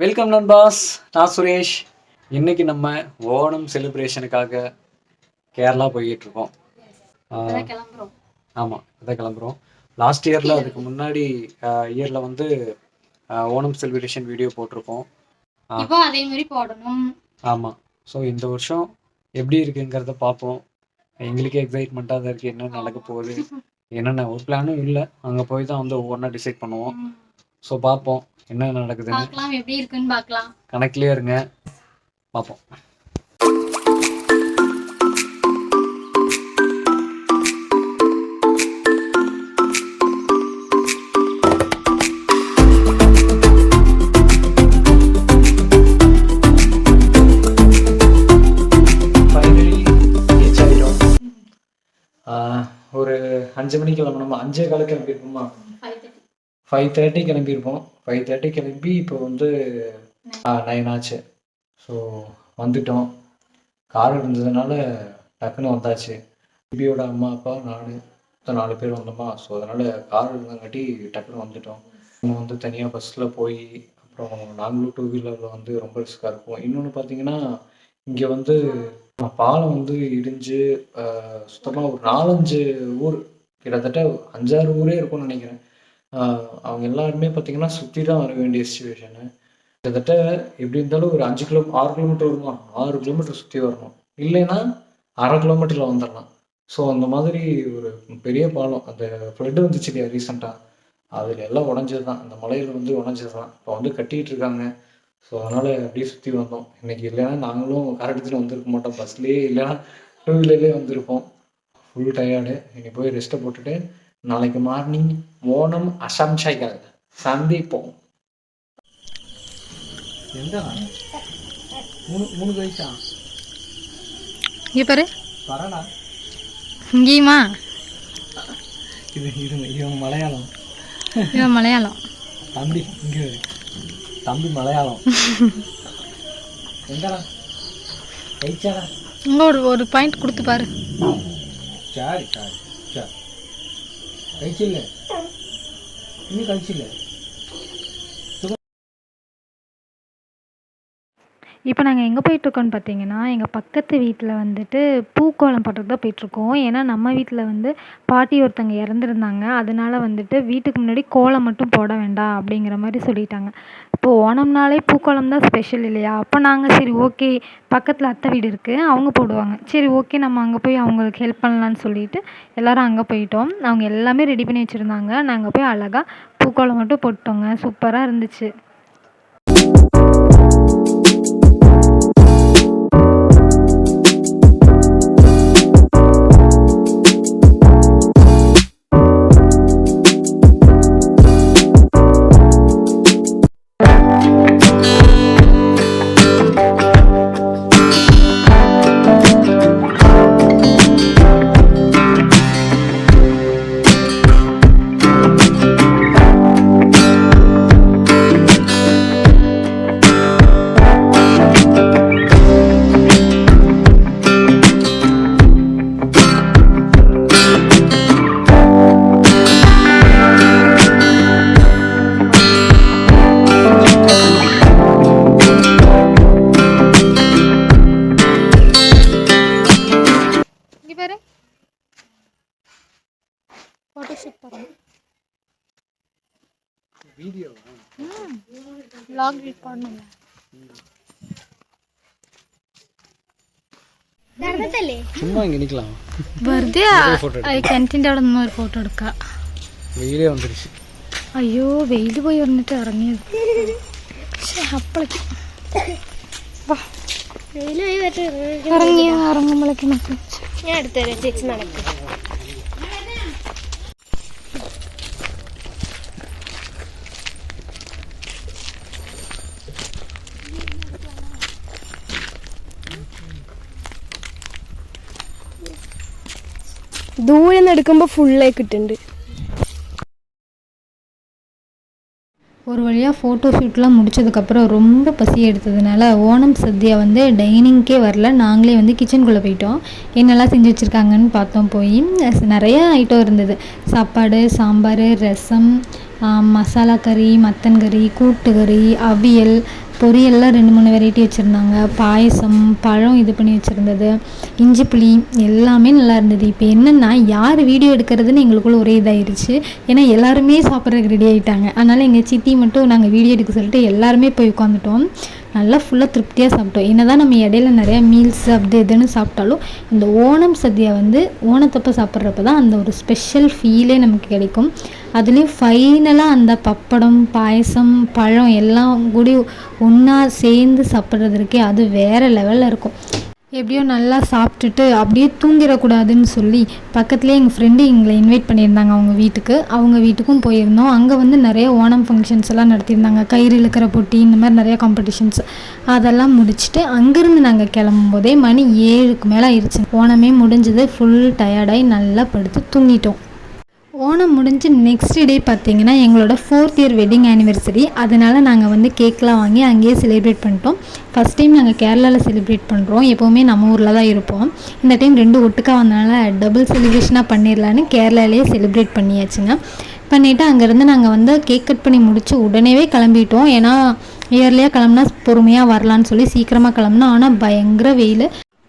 Welcome நண்பாஸ், நான் சுரேஷ். இன்னைக்கு நம்ம ஓணம் செலிப்ரேஷனுக்காக கேரளா போய்கிட்டு இருக்கோம். ஆமாம், இதான் கிளம்புறோம். லாஸ்ட் இயரில் அதுக்கு முன்னாடி இயரில் வந்து ஓணம் செலிப்ரேஷன் வீடியோ போட்டிருக்கோம். அதே மாதிரி போடணும். ஆமாம், ஸோ இந்த வருஷம் எப்படி இருக்குங்கிறத பார்ப்போம். எங்களுக்கே எக்ஸைட்மெண்ட்டாக தான் இருக்குது, என்ன நடக்க போகுது என்னென்ன. ஒரு பிளானும் இல்லை, அங்கே போய் தான் வந்து ஒவ்வொன்றா டிசைட் பண்ணுவோம். ஸோ பார்ப்போம் என்ன நடக்குதுன்னு. எப்படி இருக்குன்னு பார்க்கலாம். கணக்கிலே இருங்க, பார்ப்போம். ஒரு 5 மணிக்கு கிளம்பணுமா? 5:15 கிளம்பியிருப்போமா? 5:30 கிளம்பியிருப்போம். 5:30 கிளம்பி இப்போ வந்து 9 ஆச்சு. ஸோ வந்துட்டோம். கார் இருந்ததுனால டக்குன்னு வந்தாச்சு. பிபியோட அம்மா அப்பா நான் 4 பேர் வந்தோமா. ஸோ அதனால் கார் இருந்தங்காட்டி டக்குன்னு வந்துட்டோம். நம்ம வந்து தனியாக பஸ்ஸில் போய் அப்புறம் நாங்களும் 2 வீலரில் வந்து ரொம்ப ரிஸ்க்காக இருக்கும். இன்னொன்று பார்த்தீங்கன்னா, இங்கே வந்து பாலம் வந்து இடிஞ்சு சுத்தமாக ஒரு 4-5 ஊர், கிட்டத்தட்ட 5-6 ஊரே இருக்கும்னு நினைக்கிறேன். அவங்க எல்லாருமே பார்த்தீங்கன்னா சுற்றி தான் வர வேண்டிய சுச்சுவேஷனு. கிட்டத்தட்ட எப்படி இருந்தாலும் ஒரு 6 கிலோமீட்டர் வருமா, 6 கிலோமீட்டர் சுற்றி வரணும். இல்லைன்னா 1/2 கிலோமீட்டரில் வந்துடலாம். ஸோ அந்த மாதிரி ஒரு பெரிய பாலம். அந்த ஃப்ளட்டு வந்துச்சு இல்லையா ரீசெண்டாக, அதில் எல்லாம் உடஞ்சது தான். அந்த மலையில் வந்து உடஞ்சது தான். இப்போ வந்து கட்டிகிட்டு இருக்காங்க. ஸோ அதனால் அப்படியே சுற்றி வந்தோம். இன்றைக்கி இல்லைன்னா நாங்களும் கார் எடுத்துகிட்டு வந்திருக்க மாட்டோம். பஸ்லேயே இல்லைன்னா 2 வீலர்லேயே வந்திருப்போம். Full tired. இனி போய் ரெஸ்ட்டை போட்டுட்டு நாளைக்கு மார்னிங் ஓணம் அசம்சைகள் சந்திப்போம். எங்க 3 வயசா? இங்கே பாரு, வரடா. இங்கேயுமா? இவன் மலையாளம். இவன் மலையாளம். தம்பி இங்கே, தம்பி மலையாளம். எங்கடா கைச்சாடா? இங்கே ஒரு பாயிண்ட் கொடுத்து பாரு. சரி சரி சரி, കഴിച്ചില്ലേ? ഇനി കഴിച്ചില്ലേ? இப்போ நாங்கள் எங்கே போயிட்டுருக்கோன்னு பார்த்தீங்கன்னா, எங்கள் பக்கத்து வீட்டில் வந்துட்டு பூக்கோலம் போடுறதுக்கு தான் போயிட்டுருக்கோம். ஏன்னா நம்ம வீட்டில் வந்து பாட்டி ஒருத்தங்க இறந்துருந்தாங்க. அதனால வந்துட்டு வீட்டுக்கு முன்னாடி கோலம் மட்டும் போட வேண்டாம் அப்படிங்கிற மாதிரி சொல்லிட்டாங்க. இப்போ ஓணம்னாலே பூக்கோலம் தான் ஸ்பெஷல் இல்லையா? அப்போ நாங்கள் சரி ஓகே, பக்கத்தில் அத்தை வீடு இருக்குது, அவங்க போடுவாங்க. சரி ஓகே, நம்ம அங்கே போய் அவங்களுக்கு ஹெல்ப் பண்ணலான்னு சொல்லிட்டு எல்லோரும் அங்கே போயிட்டோம். அவங்க எல்லாமே ரெடி பண்ணி வச்சுருந்தாங்க. நாங்கள் போய் அழகாக பூக்கோலம் மட்டும் போட்டோங்க. சூப்பராக இருந்துச்சு. வீடியோ vlog record பண்ணல. சும்மா இங்கே நிற்கலாம். വെറുതെ കിണറ്റിൻ്റെ അവിടെ നിന്ന് ഒരു ഫോട്ടോ എടുക്കാം. വെയിലേ വന്നിരിച്ചു. അയ്യോ, വെയിൽ പോയി വന്നിട്ട് ഇറങ്ങിയത്. അപ്പോഴേക്കും ഇറങ്ങുമ്പോഴേക്കും ഞാൻ എടുത്തുതരാം ചേച്ചി, നടക്കും. ദൂരെ നിന്ന് എടുക്കുമ്പോൾ ഫുള്ളായി കിട്ടുന്നുണ്ട്. ஒரு வழியாக ஃபோட்டோ ஷூட்லாம் முடிச்சதுக்கப்புறம் ரொம்ப பசி எடுத்ததுனால ஓணம் சத்யா வந்து டைனிங்க்கே வரல, நாங்களே வந்து கிச்சனுக்குள்ளே போயிட்டோம். என்னெல்லாம் செஞ்சு வச்சுருக்காங்கன்னு பார்த்தோம். போய் நிறைய ஐட்டம் இருந்தது. சாப்பாடு, சாம்பார், ரசம், மசாலா கறி, மட்டன் கறி, கூட்டு கறி, அவியல், பொரியல்லாம் 2-3 வெரைட்டி வச்சுருந்தாங்க. பாயசம், பழம் இது பண்ணி வச்சுருந்தது, இஞ்சி புளி எல்லாமே நல்லா இருந்தது. இப்போ என்னென்னா யார் வீடியோ எடுக்கிறதுன்னு எங்களுக்குள்ள ஒரே இதாகிடுச்சு. ஏன்னா எல்லாருமே சாப்பிட்றதுக்கு ரெடி ஆகிட்டாங்க. அதனால் எங்கள் சித்தி மட்டும் நாங்கள் வீடியோ எடுக்க சொல்லிட்டு எல்லாருமே போய் உட்காந்துட்டோம். நல்லா ஃபுல்லாக திருப்தியாக சாப்பிட்டோம். என்ன தான் நம்ம இடையில நிறையா மீல்ஸ் அப்படி இதுன்னு சாப்பிட்டாலும் இந்த ஓணம் சദ്യ வந்து ஓணத்தப்போ சாப்பிட்றப்ப தான் அந்த ஒரு ஸ்பெஷல் ஃபீலே நமக்கு கிடைக்கும். அதுலேயும் ஃபைனலாக அந்த பப்படம், பாயசம், பழம் எல்லாம் கூடி ஒன்றா சேர்ந்து சாப்பிட்றதுக்கே அது வேறு லெவலில் இருக்கும். எப்படியோ நல்லா சாப்பிட்டுட்டு அப்படியே தூங்கிடக்கூடாதுன்னு சொல்லி பக்கத்துலேயே எங்கள் ஃப்ரெண்டு எங்களை இன்வைட் பண்ணியிருந்தாங்க அவங்க வீட்டுக்கும் போயிருந்தோம். அங்கே வந்து நிறைய ஓணம் ஃபங்க்ஷன்ஸ் எல்லாம் நடத்தியிருந்தாங்க. கயிறு இழுக்கிற போட்டி, இந்த மாதிரி நிறையா காம்படிஷன்ஸ் அதெல்லாம் முடிச்சுட்டு அங்கேருந்து நாங்கள் கிளம்பும்போதே மணி 7க்கு மேலே ஆயிடுச்சு. ஓணமே முடிஞ்சது. ஃபுல் டயர்டாகி நல்லா படுத்து தூங்கிட்டோம். ஓணம் முடிஞ்சு நெக்ஸ்ட் டே பார்த்திங்கன்னா எங்களோட 4th இயர் வெட்டிங் ஆனிவர்சரி. அதனால் நாங்கள் வந்து கேக்லாம் வாங்கி அங்கேயே செலிப்ரேட் பண்ணிட்டோம். ஃபஸ்ட் டைம் நாங்கள் கேரளாவில் செலிப்ரேட் பண்ணுறோம். எப்போவுமே நம்ம ஊரில் தான் இருப்போம். இந்த டைம் 2 ஒட்டுக்கா வந்தனால டபுள் செலிப்ரேஷனாக பண்ணிடலான்னு கேரளாலேயே செலிப்ரேட் பண்ணியாச்சுங்க. பண்ணிவிட்டு அங்கேருந்து நாங்கள் வந்து கேக் கட் பண்ணி முடித்து உடனேவே கிளம்பிட்டோம். ஏன்னா இயர்லியாக கிளம்புனா பொறுமையாக வரலான்னு சொல்லி சீக்கிரமாக கிளம்புனோம். ஆனால் பயங்கர வெயில்.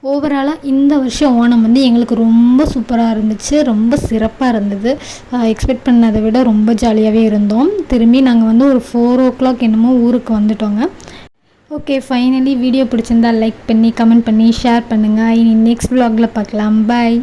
ஓவராலாக இந்த வருஷம் ஓணம் வந்து எங்களுக்கு ரொம்ப சூப்பராக இருந்துச்சு. ரொம்ப சிறப்பாக இருந்தது. எக்ஸ்பெக்ட் பண்ணதை விட ரொம்ப ஜாலியாகவே இருந்தோம். திரும்பி நாங்கள் வந்து ஒரு 4 o'clock என்னமோ ஊருக்கு வந்துட்டோங்க. ஓகே, ஃபைனலி வீடியோ பிடிச்சிருந்தா லைக் பண்ணி, கமெண்ட் பண்ணி, ஷேர் பண்ணுங்கள். இனி நெக்ஸ்ட் vlogல பார்க்கலாம். பாய்.